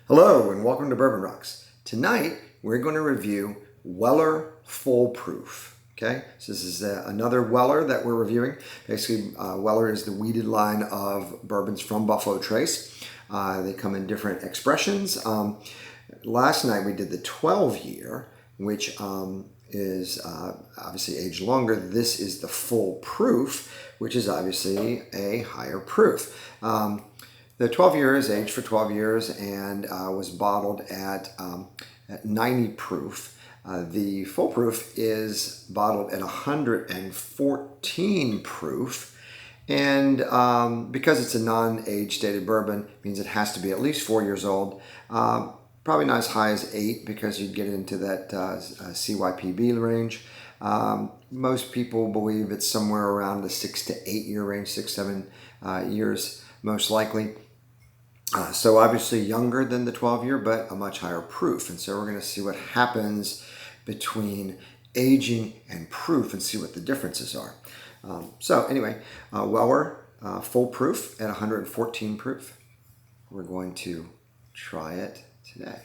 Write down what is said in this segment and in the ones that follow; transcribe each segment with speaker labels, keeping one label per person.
Speaker 1: Hello and welcome to Bourbon Rocks. Tonight we're going to review Weller Full Proof. Okay, so this is another Weller that we're reviewing. Basically, Weller is the weeded line of bourbons from Buffalo Trace. They come in different expressions. Last night we did the 12-year, which is obviously aged longer. This is the Full Proof, which is obviously a higher proof. The 12-year is aged for 12 years and was bottled at 90 proof. The Full Proof is bottled at 114 proof. And because it's a non-age dated bourbon, it means it has to be at least 4 years old. Probably not as high as 8 because you'd get into that CYPB range. Most people believe it's somewhere around the 6 to 8 year range, 6-7 years most likely. So obviously younger than the 12-year, but a much higher proof. And so we're going to see what happens between aging and proof and see what the differences are. So anyway, Weller Full Proof at 114 proof. We're going to try it today.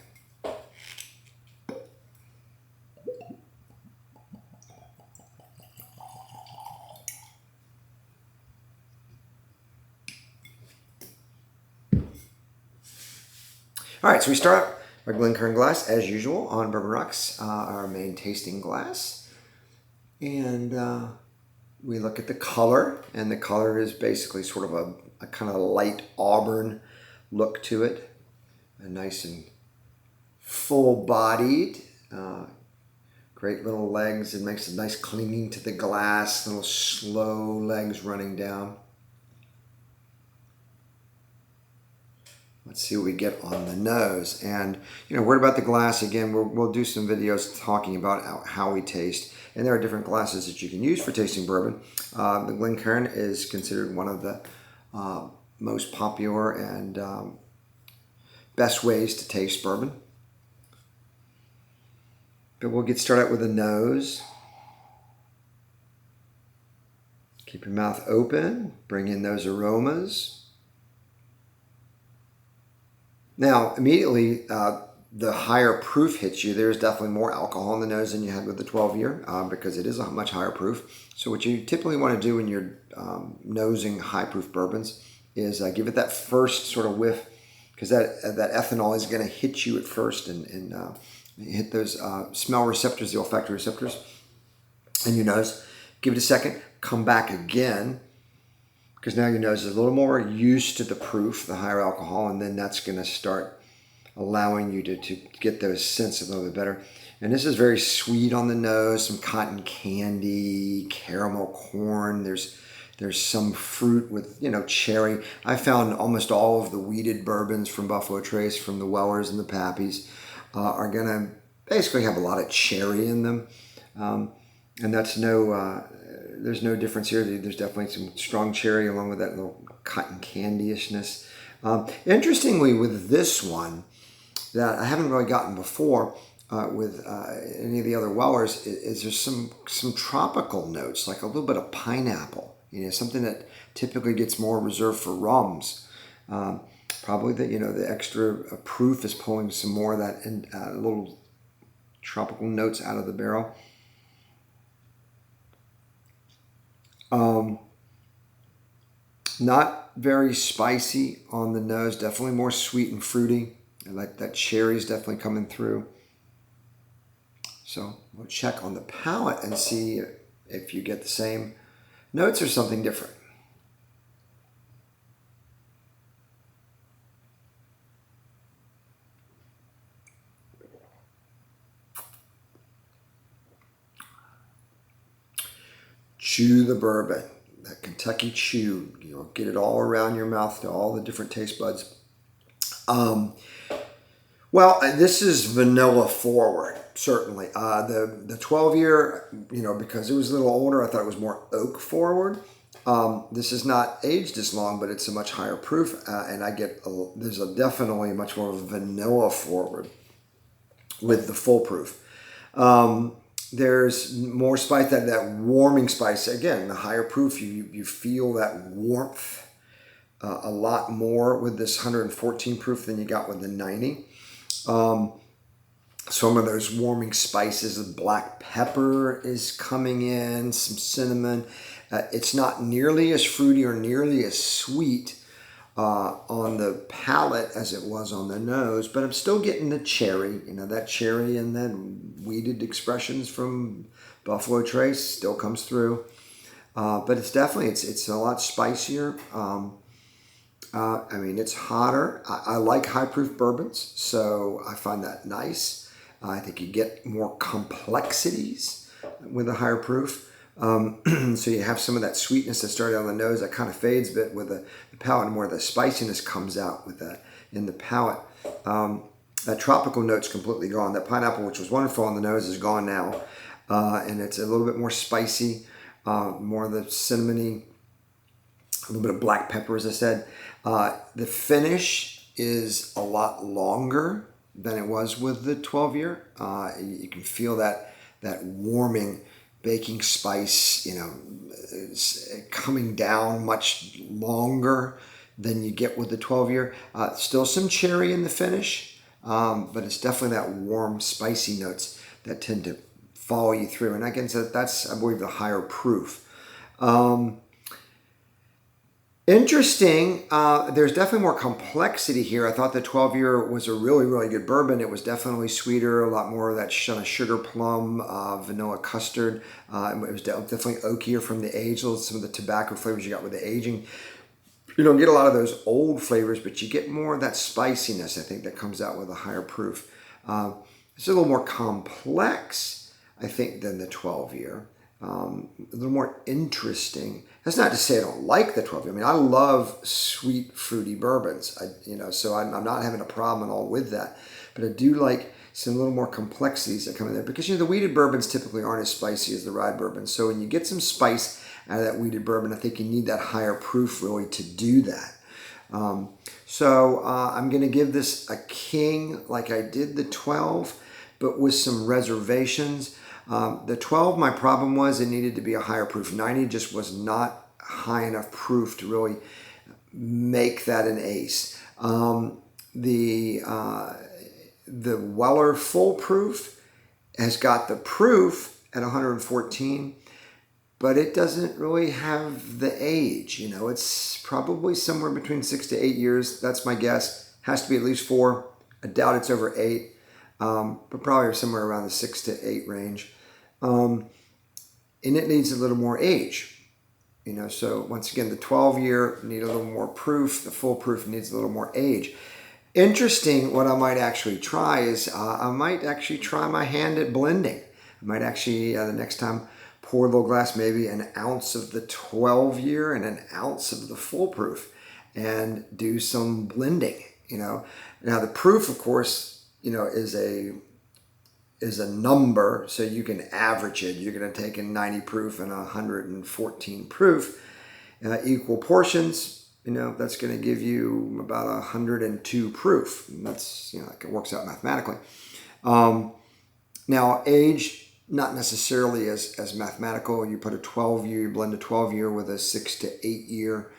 Speaker 1: All right, so we start our Glencairn glass as usual on Bourbon Rocks, our main tasting glass. And we look at the color, and the color is basically sort of a kind of light auburn look to it. A nice and full-bodied, great little legs. It makes a nice clinging to the glass, little slow legs running down. Let's see what we get on the nose. And, word about the glass, again, we'll do some videos talking about how we taste. And there are different glasses that you can use for tasting bourbon. The Glencairn is considered one of the most popular and best ways to taste bourbon. But we'll get started with the nose. Keep your mouth open. Bring in those aromas. Now, immediately, the higher proof hits you. There's definitely more alcohol in the nose than you had with the 12-year because it is a much higher proof. So what you typically want to do when you're nosing high-proof bourbons is give it that first sort of whiff, because that ethanol is going to hit you at first and hit those smell receptors, the olfactory receptors in your nose. Give it a second, come back again, because now your nose is a little more used to the proof, the higher alcohol, and then that's going to start allowing you to get those scents a little bit better. And this is very sweet on the nose, some cotton candy, caramel corn. There's some fruit with, cherry. I found almost all of the weeded bourbons from Buffalo Trace, from the Wellers and the Pappies, are going to basically have a lot of cherry in them. And that's there's no difference here. There's definitely some strong cherry along with that little cotton candy-ishness. Interestingly, with this one, that I haven't really gotten before with any of the other Wellers, is there's some tropical notes, like a little bit of pineapple. Something that typically gets more reserved for rums. Probably the extra proof is pulling some more of that and little tropical notes out of the barrel. Not very spicy on the nose, definitely more sweet and fruity. I like that cherry is definitely coming through. So we'll check on the palate and see if you get the same notes or something different. Chew the bourbon, that Kentucky chew. Get it all around your mouth to all the different taste buds. Well, this is vanilla forward, certainly. The 12-year, because it was a little older, I thought it was more oak forward. This is not aged as long, but it's a much higher proof, and there's definitely much more vanilla forward with the Full Proof. There's more spice, that warming spice. Again, the higher proof, you feel that warmth a lot more with this 114 proof than you got with the 90. Some of those warming spices, the black pepper is coming in, some cinnamon. It's not nearly as fruity or nearly as sweet on the palate as it was on the nose, but I'm still getting the cherry, that cherry and then weeded expressions from Buffalo Trace still comes through. But it's definitely, it's a lot spicier. It's hotter. I like high proof bourbons, so I find that nice. I think you get more complexities with a higher proof. So you have some of that sweetness that started on the nose that kind of fades, but with the palate, more of the spiciness comes out with that in the palate. That tropical note's completely gone. That pineapple, which was wonderful on the nose, is gone now. And it's a little bit more spicy, more of the cinnamony, a little bit of black pepper, as I said. The finish is a lot longer than it was with the 12-year. You can feel that warming baking spice, coming down much longer than you get with the 12-year. Still some cherry in the finish, but it's definitely that warm, spicy notes that tend to follow you through. And again, so that's, I believe, the higher proof. Interesting. There's definitely more complexity here. I thought the 12-year was a really, really good bourbon. It was definitely sweeter, a lot more of that kind of sugar plum, vanilla custard. It was definitely oakier from the age. Some of the tobacco flavors you got with the aging. You don't get a lot of those old flavors, but you get more of that spiciness, I think, that comes out with a higher proof. It's a little more complex, I think, than the 12-year. A little more interesting. That's not to say I don't like the 12 year. I mean, I love sweet, fruity bourbons. So I'm not having a problem at all with that. But I do like some little more complexities that come in there because the wheated bourbons typically aren't as spicy as the rye bourbons. So when you get some spice out of that wheated bourbon, I think you need that higher proof really to do that. I'm going to give this a king like I did the 12, but with some reservations. The 12, my problem was it needed to be a higher proof. 90 just was not high enough proof to really make that an ace. The Weller Full Proof has got the proof at 114, but it doesn't really have the age. It's probably somewhere between 6 to 8 years. That's my guess. Has to be at least 4. I doubt it's over 8. But probably somewhere around the 6 to 8 range. And it needs a little more age. So once again, the 12-year need a little more proof. The full proof needs a little more age. Interesting, what I might actually try is I might actually try my hand at blending. I might actually, the next time, pour a little glass, maybe an ounce of the 12-year and an ounce of the full proof and do some blending. Now the proof, of course, is a number, so you can average it. You're going to take a 90 proof and 114 proof, equal portions. That's going to give you about 102 proof. And that's it works out mathematically. Now age, not necessarily as mathematical. You put a 12-year, you blend a 12-year with a 6 to 8 year.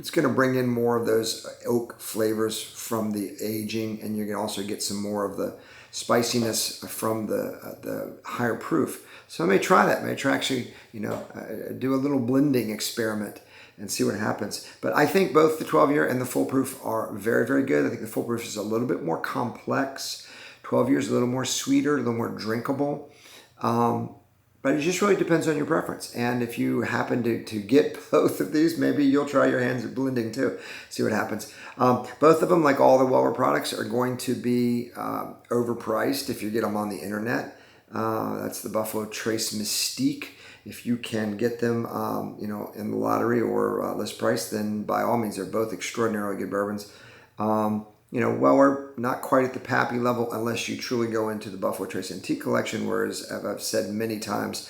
Speaker 1: It's going to bring in more of those oak flavors from the aging, and you're going to also get some more of the spiciness from the higher proof. So I may try that. I may try actually, do a little blending experiment and see what happens. But I think both the 12-year and the full proof are very, very good. I think the full proof is a little bit more complex. 12 years a little more sweeter, a little more drinkable. But it just really depends on your preference. And if you happen to get both of these, maybe you'll try your hands at blending too. See what happens. Both of them, like all the Weller products, are going to be overpriced if you get them on the internet. That's the Buffalo Trace Mystique. If you can get them, in the lottery or list price, then by all means, they're both extraordinarily good bourbons. Weller, not quite at the Pappy level unless you truly go into the Buffalo Trace Antique Collection, whereas, as I've said many times,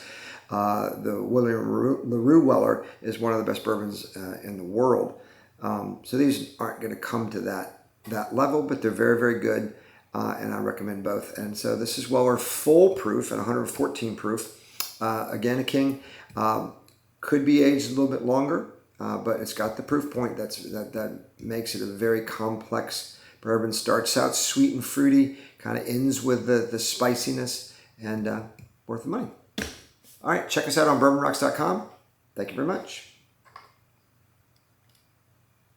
Speaker 1: the William LaRue Weller is one of the best bourbons in the world. So these aren't going to come to that level, but they're very, very good, and I recommend both. And so this is Weller Full Proof at 114 proof. Again, a king. Could be aged a little bit longer, but it's got the proof point that makes it a very complex Bourbon starts out sweet and fruity, kind of ends with the spiciness, and worth the money. All right, check us out on bourbonrocks.com. Thank you very much.